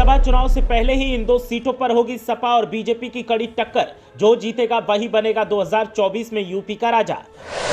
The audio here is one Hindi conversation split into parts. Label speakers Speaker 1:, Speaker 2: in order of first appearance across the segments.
Speaker 1: लोकसभा चुनाव से पहले ही इन दो सीटों पर होगी सपा और बीजेपी की कड़ी टक्कर। जो जीतेगा वही बनेगा 2024 में यूपी का राजा।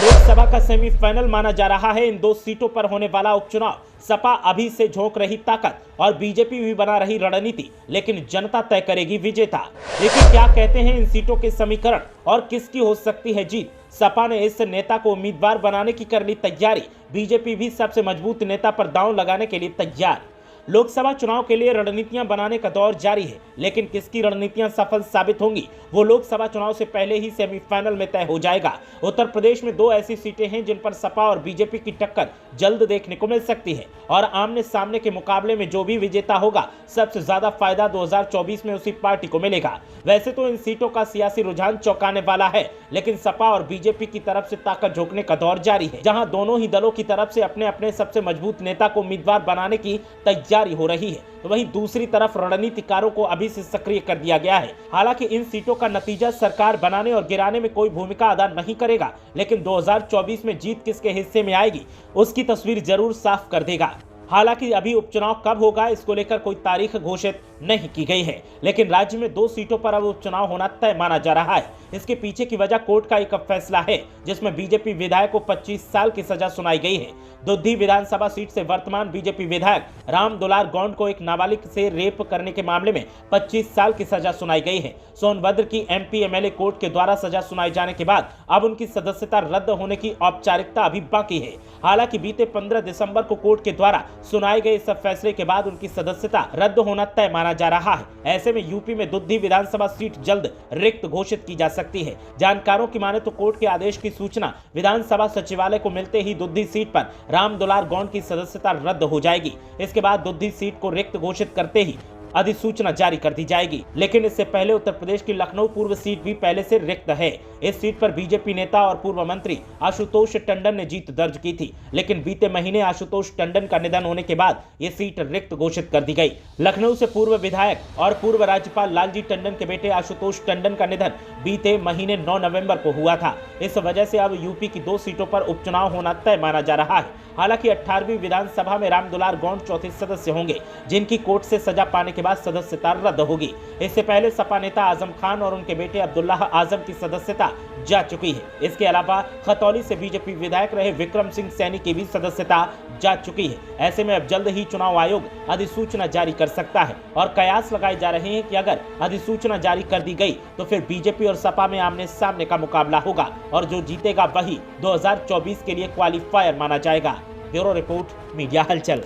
Speaker 1: लोकसभा का सेमीफाइनल माना जा रहा है इन दो सीटों पर होने वाला उपचुनाव। सपा अभी से झोंक रही ताकत और बीजेपी भी बना रही रणनीति, लेकिन जनता तय करेगी विजेता। देखिए क्या कहते हैं इन सीटों के समीकरण और किसकी हो सकती है जीत। सपा ने इस नेता को उम्मीदवार बनाने की कर ली तैयारी। बीजेपी भी सबसे मजबूत नेता पर दांव लगाने के लिए तैयार। लोकसभा चुनाव के लिए रणनीतियां बनाने का दौर जारी है, लेकिन किसकी रणनीतियां सफल साबित होंगी वो लोकसभा चुनाव से पहले ही सेमीफाइनल में तय हो जाएगा। उत्तर प्रदेश में दो ऐसी सीटें हैं जिन पर सपा और बीजेपी की टक्कर जल्द देखने को मिल सकती है और आमने सामने के मुकाबले में जो भी विजेता होगा सबसे ज्यादा फायदा 2024 में उसी पार्टी को मिलेगा। वैसे तो इन सीटों का सियासी रुझान चौंकाने वाला है, लेकिन सपा और बीजेपी की तरफ से ताकत झोंकने का दौर जारी है, जहां दोनों ही दलों की तरफ से अपने अपने सबसे मजबूत नेता को उम्मीदवार बनाने की तैयारी हो रही है। तो वहीं दूसरी तरफ रणनीतिकारों को अभी से सक्रिय कर दिया गया है। हालांकि इन सीटों का नतीजा सरकार बनाने और गिराने में कोई भूमिका अदा नहीं करेगा, लेकिन 2024 में जीत किसके हिस्से में आएगी उसकी तस्वीर जरूर साफ कर देगा। हालांकि अभी उपचुनाव कब होगा इसको लेकर कोई तारीख घोषित नहीं की गई है, लेकिन राज्य में दो सीटों पर अब उपचुनाव होना तय माना जा रहा है। इसके पीछे की वजह कोर्ट का एक फैसला है जिसमें बीजेपी विधायक को 25 साल की सजा सुनाई गई है। दुद्धी विधानसभा सीट से वर्तमान बीजेपी विधायक राम दुलार गौंड को एक नाबालिग से रेप करने के मामले में 25 साल की सजा सुनाई गई है। सोनभद्र की एमपी एमएलए कोर्ट के द्वारा सजा सुनाए जाने के बाद अब उनकी सदस्यता रद्द होने की औपचारिकता अभी बाकी है। हालांकि बीते 15 दिसंबर को कोर्ट के द्वारा सुनाए गए इस फैसले के बाद उनकी सदस्यता रद्द होना तय माना जा रहा है। ऐसे में यूपी में दुद्धी विधानसभा सीट जल्द रिक्त घोषित की जा सकती है। जानकारों की माने तो कोर्ट के आदेश की सूचना विधानसभा सचिवालय को मिलते ही दुद्धी सीट पर राम दुलार गौंड की सदस्यता रद्द हो जाएगी। इसके बाद दुद्धी सीट को रिक्त घोषित करते ही अधिसूचना जारी कर दी जाएगी। लेकिन इससे पहले उत्तर प्रदेश की लखनऊ पूर्व सीट भी पहले से रिक्त है। इस सीट पर बीजेपी नेता और पूर्व मंत्री आशुतोष टंडन ने जीत दर्ज की थी, लेकिन बीते महीने आशुतोष टंडन का निधन होने के बाद ये सीट रिक्त घोषित कर दी गई। लखनऊ से पूर्व विधायक और पूर्व राज्यपाल लालजी टंडन के बेटे आशुतोष टंडन का निधन बीते महीने 9 नवंबर को हुआ था। इस वजह से अब यूपी की दो सीटों पर उपचुनाव होना तय माना जा रहा है। हालांकि 18वीं विधानसभा में राम दुलार गौंड चौथे सदस्य होंगे, जिनकी कोर्ट से सजा पाने के बाद सदस्यता रद्द होगी। इससे पहले सपा नेता आजम खान और उनके बेटे अब्दुल्लाह आजम की सदस्यता जा चुकी है। इसके अलावा खतौली से बीजेपी विधायक रहे विक्रम सिंह सैनी की भी सदस्यता जा चुकी है। ऐसे में अब जल्द ही चुनाव आयोग अधिसूचना जारी कर सकता है और कयास लगाए जा रहे हैं कि अगर अधिसूचना जारी कर दी गई तो फिर बीजेपी और सपा में आमने सामने का मुकाबला होगा और जो जीतेगा वही 2024 के लिए क्वालिफायर माना जाएगा। ब्यूरो रिपोर्ट, मीडिया हलचल।